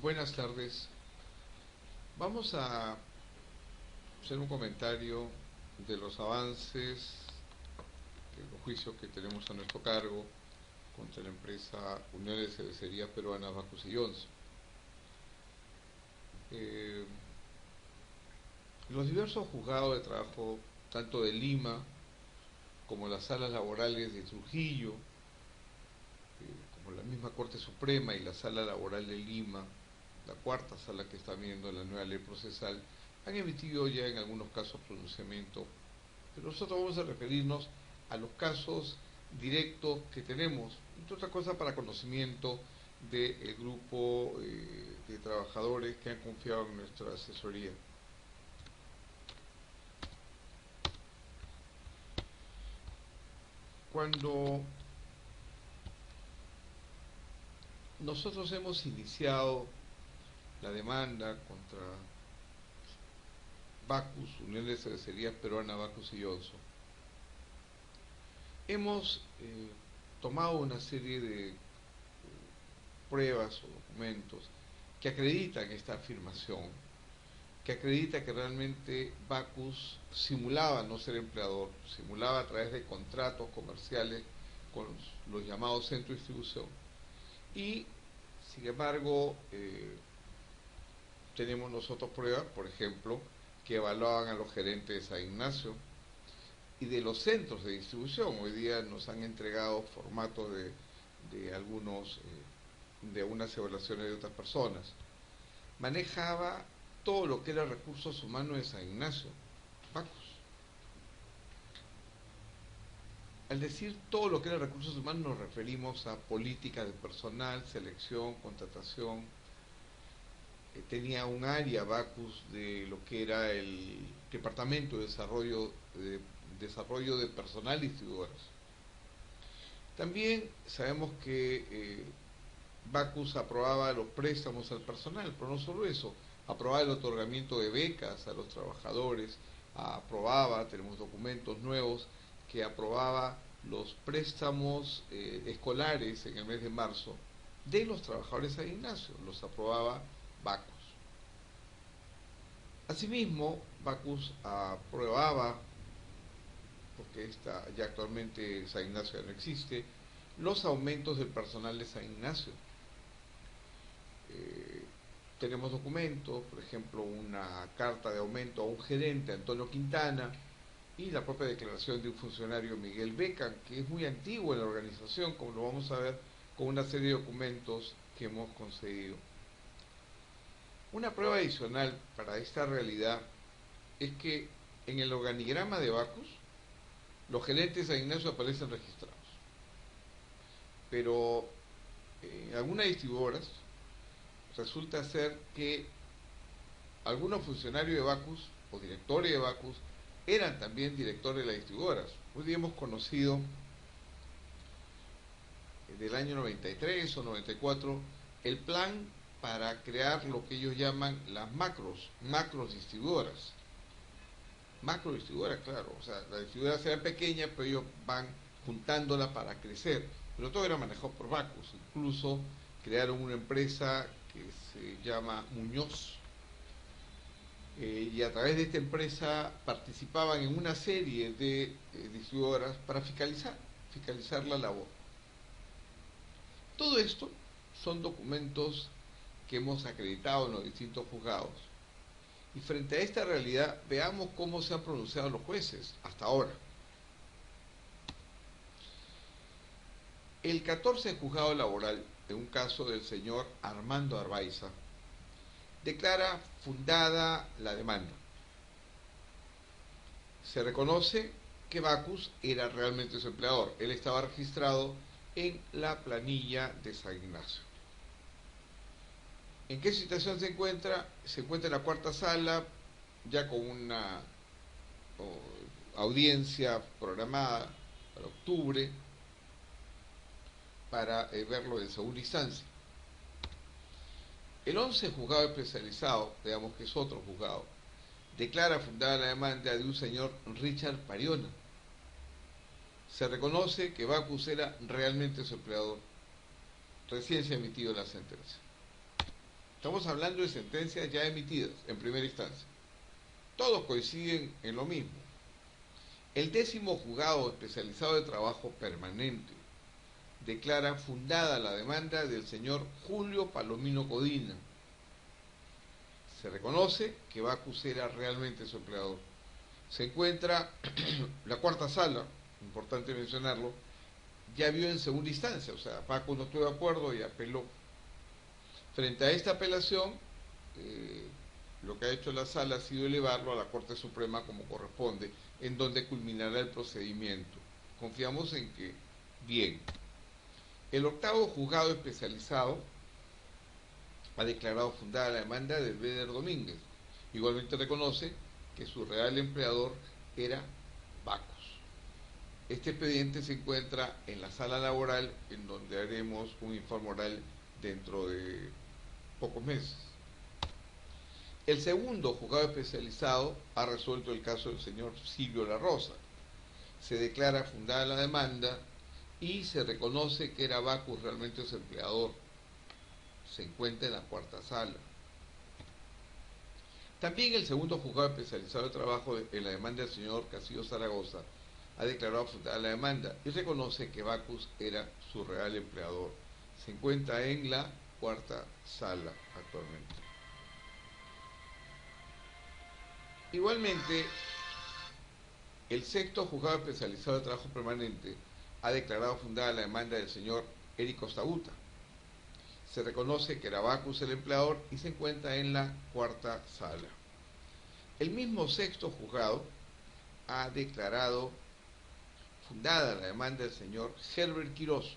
Buenas tardes. Vamos a hacer un comentario de los avances de los juicios que tenemos a nuestro cargo contra la empresa Unión de Cervecerías Peruanas Bacus y Johnson. Los diversos juzgados de trabajo, tanto de Lima como las salas laborales de Trujillo, como la misma Corte Suprema y la Sala Laboral de Lima, la cuarta sala que está viendo la nueva ley procesal, han emitido ya en algunos casos pronunciamiento, pero nosotros vamos a referirnos a los casos directos que tenemos, entre otras cosas para conocimiento del grupo de trabajadores que han confiado en nuestra asesoría. Cuando nosotros hemos iniciado la demanda contra Bacus, Unión de Cervecerías Peruanas Bacus y Johnson, hemos tomado una serie de pruebas o documentos que acreditan esta afirmación, que acredita que realmente Bacus simulaba no ser empleador, simulaba a través de contratos comerciales con los llamados centros de distribución. Y, sin embargo, tenemos nosotros pruebas, por ejemplo, que evaluaban a los gerentes de San Ignacio y de los centros de distribución. Hoy día nos han entregado formatos de algunos, de algunas evaluaciones de otras personas. Manejaba todo lo que era recursos humanos de San Ignacio, Bacus. Al decir todo lo que era recursos humanos nos referimos a políticas de personal, selección, contratación. Tenía un área Bacus de lo que era el Departamento de Desarrollo de Personal y Distribuidoras. También sabemos que Bacus aprobaba los préstamos al personal, pero no solo eso, aprobaba el otorgamiento de becas a los trabajadores, aprobaba, tenemos documentos nuevos, que aprobaba los préstamos escolares en el mes de marzo de los trabajadores de San Ignacio, los aprobaba Bacus. Asimismo, Bacus aprobaba, porque ya actualmente San Ignacio ya no existe, los aumentos del personal de San Ignacio. Tenemos documentos, por ejemplo, una carta de aumento a un gerente, Antonio Quintana, y la propia declaración de un funcionario, Miguel Becan, que es muy antiguo en la organización, como lo vamos a ver con una serie de documentos que hemos conseguido. Una prueba adicional para esta realidad es que en el organigrama de Bacus los gerentes de San Ignacio aparecen registrados, pero en algunas distribuidoras resulta ser que algunos funcionarios de Bacus o directores de Bacus eran también directores de las distribuidoras. Hoy día hemos conocido del año 93 o 94 el plan para crear lo que ellos llaman las macros distribuidoras. Macro distribuidoras, claro, o sea, las distribuidoras eran pequeñas, pero ellos van juntándolas para crecer. Pero todo era manejado por Bacus. Incluso crearon una empresa que se llama Muñoz, y a través de esta empresa participaban en una serie de distribuidoras para fiscalizar la labor. Todo esto son documentos que hemos acreditado en los distintos juzgados. Y frente a esta realidad, veamos cómo se han pronunciado los jueces hasta ahora. El 14 juzgado laboral, en un caso del señor Armando Arbaiza, declara fundada la demanda. Se reconoce que Bacus era realmente su empleador. Él estaba registrado en la planilla de San Ignacio. ¿En qué situación se encuentra? Se encuentra en la cuarta sala, ya con una audiencia programada para octubre, para verlo en segunda instancia. El 11 juzgado especializado, digamos que es otro juzgado, declara fundada la demanda de un señor Richard Pariona. Se reconoce que Bacus era realmente su empleador. Recién se ha emitido la sentencia. Estamos hablando de sentencias ya emitidas en primera instancia. Todos coinciden en lo mismo. El 10º Juzgado Especializado de Trabajo Permanente declara fundada la demanda del señor Julio Palomino Codina. Se reconoce que Bacus era realmente su empleador. Se encuentra la cuarta sala, importante mencionarlo, ya vio en segunda instancia, o sea, Bacus no estuvo de acuerdo y apeló. Frente a esta apelación, lo que ha hecho la sala ha sido elevarlo a la Corte Suprema como corresponde, en donde culminará el procedimiento. Confiamos en que bien. El 8º Juzgado Especializado ha declarado fundada la demanda de Beder Domínguez. Igualmente reconoce que su real empleador era Bacus. Este expediente se encuentra en la sala laboral, en donde haremos un informe oral dentro de pocos meses. El 2º Juzgado Especializado ha resuelto el caso del señor Silvio La Rosa. Se declara fundada la demanda y se reconoce que era Bacus realmente su empleador. Se encuentra en la cuarta sala. También el 2º Juzgado Especializado de Trabajo en la demanda del señor Casillo Zaragoza ha declarado fundada la demanda y reconoce que Bacus era su real empleador. Se encuentra en la cuarta sala actualmente. Igualmente, el 6º Juzgado Especializado de Trabajo Permanente ha declarado fundada la demanda del señor Érico Saúta. Se reconoce que era Bacus el empleador y se encuentra en la cuarta sala. El mismo 6º Juzgado ha declarado fundada la demanda del señor Herbert Quirós.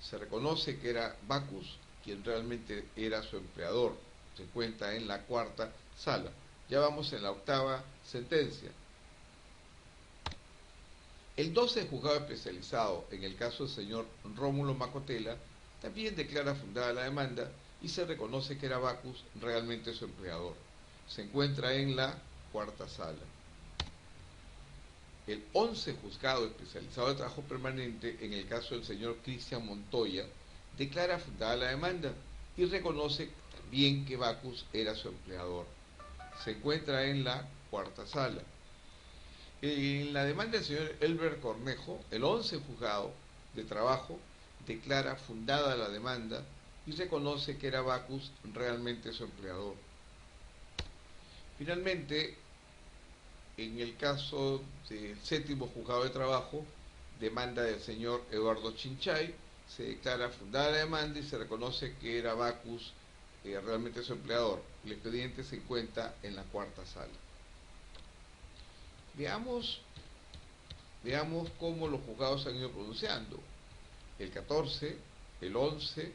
Se reconoce que era Bacus quien realmente era su empleador. Se encuentra en la cuarta sala. Ya vamos en la 8ª sentencia. El 12 Juzgado Especializado en el caso del señor Rómulo Macotela también declara fundada la demanda y se reconoce que era Bacus realmente su empleador. Se encuentra en la cuarta sala. El 11 Juzgado Especializado de Trabajo Permanente en el caso del señor Cristian Montoya declara fundada la demanda y reconoce también que Bacus era su empleador. Se encuentra en la cuarta sala. En la demanda del señor Elber Cornejo, el 11 Juzgado de Trabajo declara fundada la demanda y reconoce que era Bacus realmente su empleador. Finalmente, en el caso del 7º Juzgado de Trabajo, demanda del señor Eduardo Chinchay, se declara fundada la demanda y se reconoce que era Bacus realmente su empleador. El expediente se encuentra en la cuarta sala. Veamos cómo los juzgados se han ido pronunciando. El 14, el 11,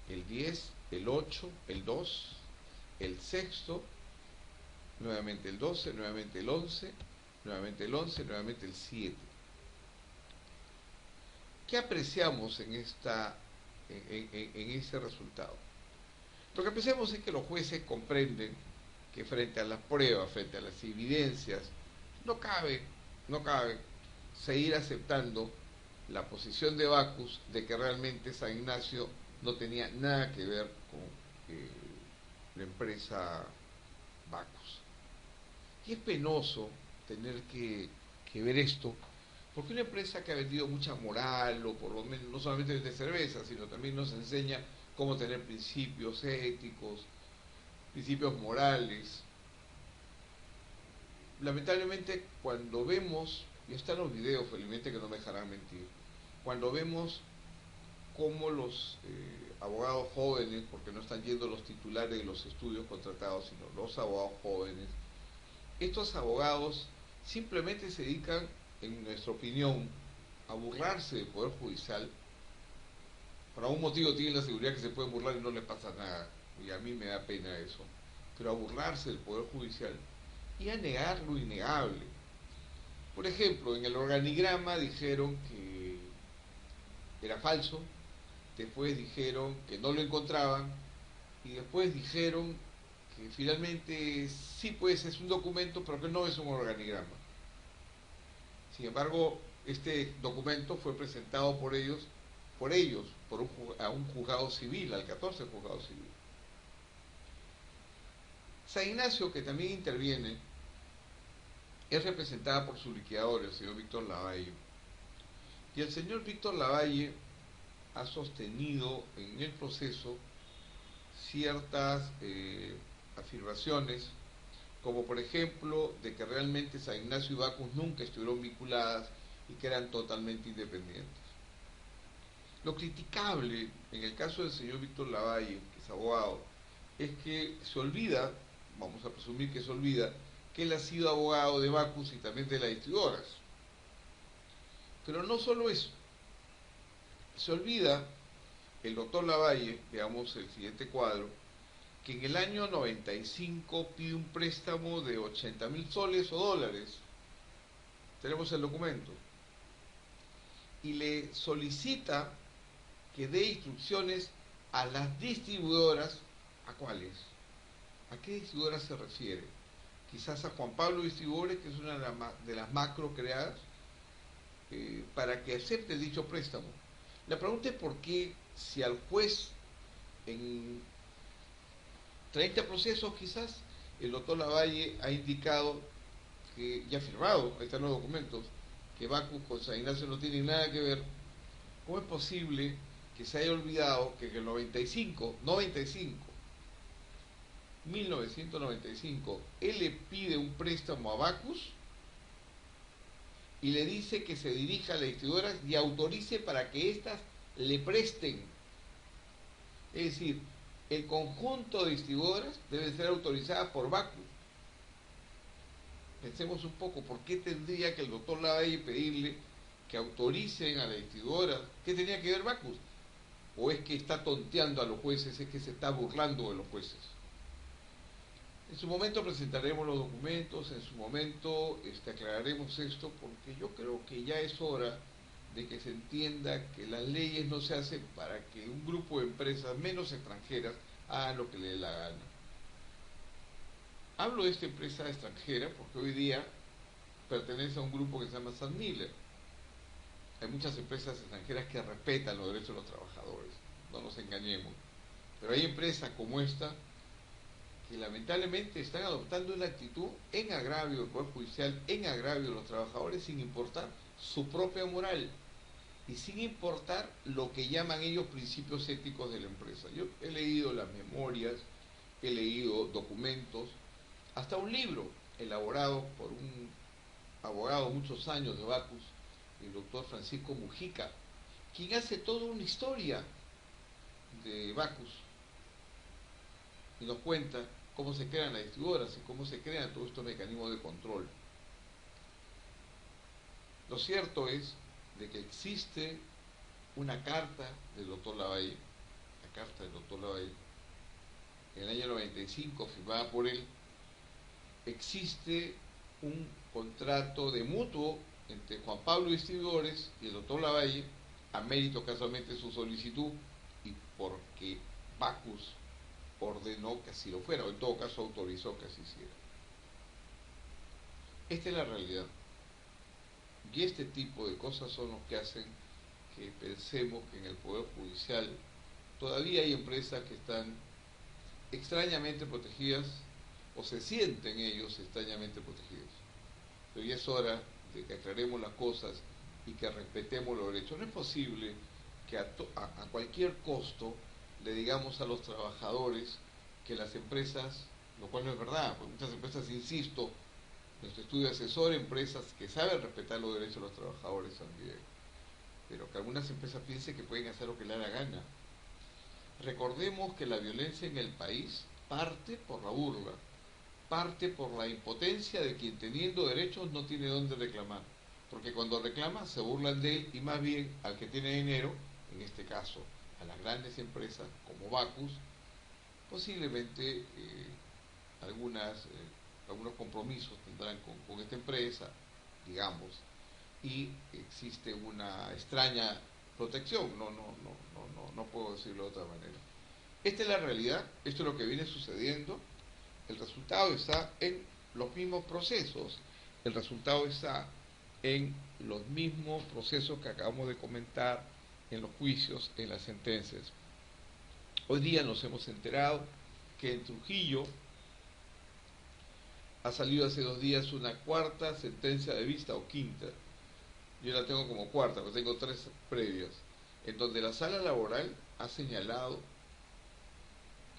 el 10, el 8, el 2, el 6, nuevamente el 12, nuevamente el 11, nuevamente el 11, nuevamente el 7. ¿Qué apreciamos en ese resultado? Lo que apreciamos es que los jueces comprenden que frente a las pruebas, frente a las evidencias, no cabe seguir aceptando la posición de Bacus de que realmente San Ignacio no tenía nada que ver con la empresa Bacus. Y es penoso tener que ver esto, porque una empresa que ha vendido mucha moral, o por lo menos no solamente vende cerveza, sino también nos enseña cómo tener principios éticos, principios morales. Lamentablemente, cuando vemos, y están los videos, felizmente, que no me dejarán mentir, cuando vemos cómo los abogados jóvenes, porque no están yendo los titulares de los estudios contratados, sino los abogados jóvenes, estos abogados simplemente se dedican, en nuestra opinión, a burlarse del Poder Judicial. Por algún motivo tienen la seguridad que se pueden burlar y no les pasa nada, y a mí me da pena eso, pero a burlarse del Poder Judicial y a negar lo innegable. Por ejemplo, en el organigrama dijeron que era falso, después dijeron que no lo encontraban, y después dijeron que finalmente sí, pues es un documento, pero que no es un organigrama. Sin embargo, este documento fue presentado por ellos, a un juzgado civil, al 14 juzgado civil. San Ignacio, que también interviene, es representada por su liquidador, el señor Víctor Lavalle. Y el señor Víctor Lavalle ha sostenido en el proceso ciertas afirmaciones, como por ejemplo de que realmente San Ignacio y Bacus nunca estuvieron vinculadas y que eran totalmente independientes. Lo criticable en el caso del señor Víctor Lavalle, que es abogado, es que se olvida, vamos a presumir que se olvida, que él ha sido abogado de Bacus y también de las distribuidoras. Pero no solo eso, se olvida el doctor Lavalle, veamos el siguiente cuadro, que en el año 95 pide un préstamo de 80.000 soles o dólares, tenemos el documento, y le solicita que dé instrucciones a las distribuidoras. ¿A cuáles? ¿A qué distribuidoras se refiere? Quizás a Juan Pablo Distribuidores, que es una de las macro creadas, para que acepte dicho préstamo. La pregunta es por qué, si al juez en 30 procesos quizás, el doctor Lavalle ha indicado que, ya ha firmado, ahí están los documentos, que Bacus con San Ignacio no tiene nada que ver. ¿Cómo es posible que se haya olvidado que en el 1995, él le pide un préstamo a Bacus y le dice que se dirija a las distribuidoras y autorice para que éstas le presten? Es decir, el conjunto de distribuidoras debe ser autorizada por Bacus. Pensemos un poco, ¿por qué tendría que el doctor Lavalle pedirle que autoricen a las distribuidoras? ¿Qué tenía que ver Bacus? ¿O es que está tonteando a los jueces, es que se está burlando de los jueces? En su momento presentaremos los documentos, en su momento aclararemos esto, porque yo creo que ya es hora de que se entienda que las leyes no se hacen para que un grupo de empresas menos extranjeras hagan lo que le dé la gana. Hablo de esta empresa extranjera porque hoy día pertenece a un grupo que se llama Sam Miller. Hay muchas empresas extranjeras que respetan los derechos de los trabajadores, no nos engañemos. Pero hay empresas como esta que lamentablemente están adoptando una actitud en agravio del Poder Judicial, en agravio de los trabajadores, sin importar su propia moral y sin importar lo que llaman ellos principios éticos de la empresa. Yo he leído las memorias, he leído documentos, hasta un libro elaborado por un abogado muchos años de Bacus, el doctor Francisco Mujica, quien hace toda una historia de Bacus y nos cuenta cómo se crean las distribuidoras y cómo se crean todos estos mecanismos de control. Lo cierto es de que existe una carta del doctor Lavalle, en el año 95, firmada por él. Existe un contrato de mutuo entre Juan Pablo Distribuidores y el doctor Lavalle, a mérito casualmente de su solicitud y porque Bacus ordenó que así lo fuera, o en todo caso autorizó que así hiciera. Esta es la realidad. Y este tipo de cosas son los que hacen que pensemos que en el Poder Judicial todavía hay empresas que están extrañamente protegidas, o se sienten ellos extrañamente protegidos. Pero ya es hora de que aclaremos las cosas y que respetemos los derechos. No es posible que a cualquier costo le digamos a los trabajadores que las empresas, lo cual no es verdad, porque muchas empresas, insisto, nuestro estudio asesora empresas que saben respetar los derechos de los trabajadores también, pero que algunas empresas piensen que pueden hacer lo que les da la gana. Recordemos que la violencia en el país parte por la burla, parte por la impotencia de quien teniendo derechos no tiene dónde reclamar, porque cuando reclama se burlan de él y más bien al que tiene dinero, en este caso a las grandes empresas como Bacus, posiblemente algunos compromisos tendrán con esta empresa, digamos, y existe una extraña protección, no puedo decirlo de otra manera. Esta es la realidad, esto es lo que viene sucediendo, el resultado está en los mismos procesos, el resultado está en los mismos procesos que acabamos de comentar, en los juicios, en las sentencias. Hoy día nos hemos enterado que en Trujillo ha salido hace 2 días una cuarta sentencia de vista o quinta. Yo la tengo como cuarta, pero tengo 3 previas, en donde la sala laboral ha señalado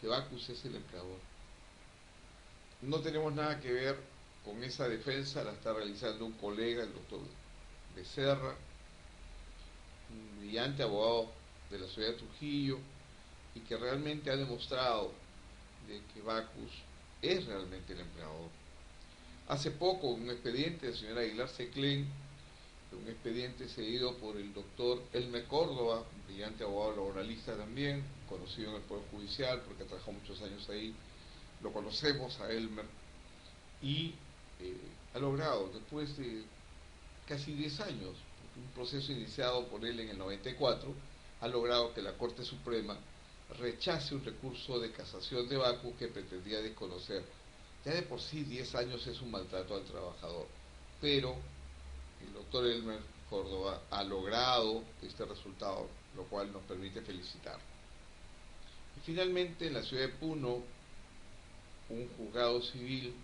que Bacus es el empleador. No tenemos nada que ver con esa defensa, la está realizando un colega, el doctor Becerra, un brillante abogado de la ciudad de Trujillo, y que realmente ha demostrado de que Bacus es realmente el empleador. Hace poco, un expediente del señor Aguilar Seclén, un expediente seguido por el doctor Elmer Córdoba, un brillante abogado laboralista también, conocido en el Poder Judicial porque trabajó muchos años ahí, lo conocemos a Elmer, y ha logrado, después de casi 10 años, un proceso iniciado por él en el 94, ha logrado que la Corte Suprema rechace un recurso de casación de Bacus que pretendía desconocer. Ya de por sí 10 años es un maltrato al trabajador, pero el doctor Elmer Córdoba ha logrado este resultado, lo cual nos permite felicitar. Y finalmente, en la ciudad de Puno, un juzgado civil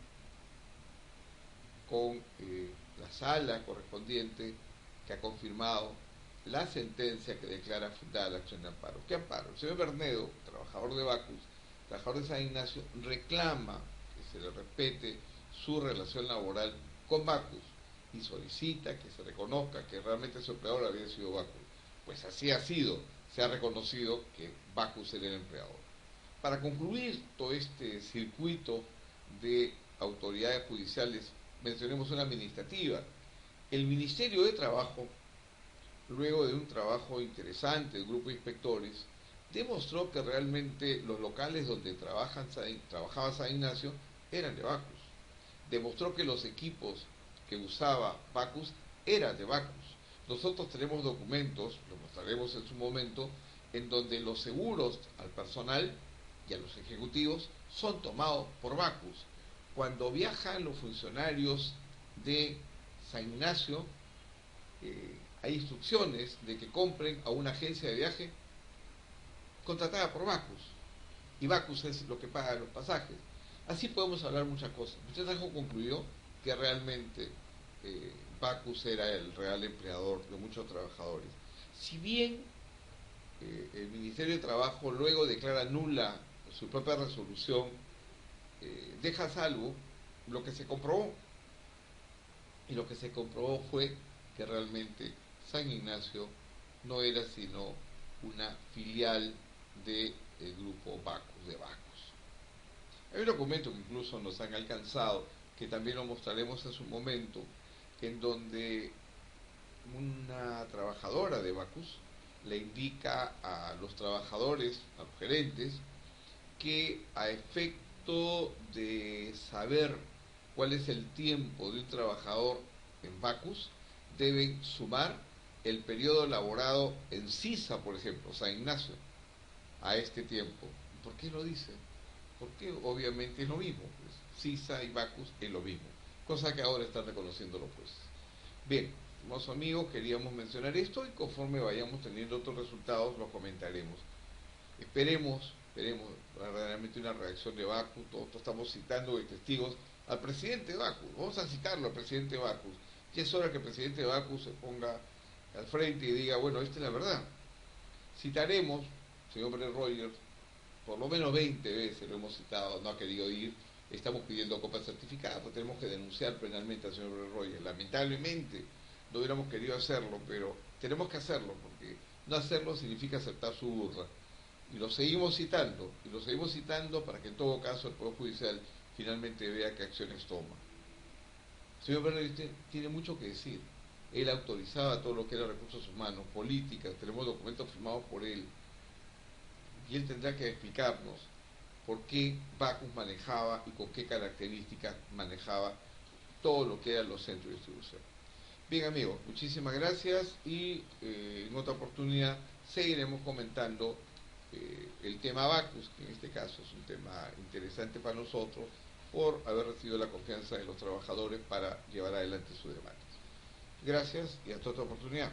con la sala correspondiente que ha confirmado la sentencia que declara fundada la acción de amparo. ¿Qué amparo? El señor Bernedo, trabajador de Bacus, trabajador de San Ignacio, reclama que se le respete su relación laboral con Bacus y solicita que se reconozca que realmente su empleador había sido Bacus. Pues así ha sido, se ha reconocido que Bacus era el empleador. Para concluir todo este circuito de autoridades judiciales, mencionemos una administrativa. El Ministerio de Trabajo, luego de un trabajo interesante del grupo de inspectores, demostró que realmente los locales donde trabajaba San Ignacio eran de Bacus. Demostró que los equipos que usaba Bacus eran de Bacus. Nosotros tenemos documentos, lo mostraremos en su momento, en donde los seguros al personal y a los ejecutivos son tomados por Bacus. Cuando viajan los funcionarios de San Ignacio, hay instrucciones de que compren a una agencia de viaje contratada por Bacus, y Bacus es lo que paga los pasajes. Así podemos hablar muchas cosas. El trabajo concluyó que realmente Bacus era el real empleador de muchos trabajadores. Si bien el Ministerio de Trabajo luego declara nula su propia resolución, deja a salvo lo que se comprobó. Y lo que se comprobó fue que realmente San Ignacio no era sino una filial del grupo Bacus, de Bacus. Hay un documento que incluso nos han alcanzado, que también lo mostraremos en su momento, en donde una trabajadora de Bacus le indica a los trabajadores, a los gerentes, que a efecto de saber cuál es el tiempo de un trabajador en Bacus, deben sumar el periodo laborado en Sisa, por ejemplo, San Ignacio, a este tiempo. ¿Por qué lo dice? Porque obviamente es lo mismo, pues, Sisa y Bacus es lo mismo, cosa que ahora están reconociendo los jueces. Bien, hermosos amigos, queríamos mencionar esto y conforme vayamos teniendo otros resultados los comentaremos. Esperemos verdaderamente una reacción de Bacus. Todos estamos citando de testigos al presidente de Bacus. Vamos a citarlo al presidente de Bacus. Ya es hora que el presidente de Bacus se ponga al frente y diga, bueno, esta es la verdad. Citaremos, señor Brett Rogers, por lo menos 20 veces lo hemos citado, no ha querido ir, estamos pidiendo copa certificada, pues tenemos que denunciar penalmente al señor Brett Rogers. Lamentablemente no hubiéramos querido hacerlo, pero tenemos que hacerlo, porque no hacerlo significa aceptar su burla. Y lo seguimos citando para que en todo caso el Poder Judicial finalmente vea qué acciones toma. El señor Bernal tiene mucho que decir. Él autorizaba todo lo que era recursos humanos, políticas, tenemos documentos firmados por él, y él tendrá que explicarnos por qué Bacus manejaba y con qué características manejaba todo lo que eran los centros de distribución. Bien amigos, muchísimas gracias y en otra oportunidad seguiremos comentando el tema Bacus, que en este caso es un tema interesante para nosotros por haber recibido la confianza de los trabajadores para llevar adelante su demanda. Gracias y hasta otra oportunidad.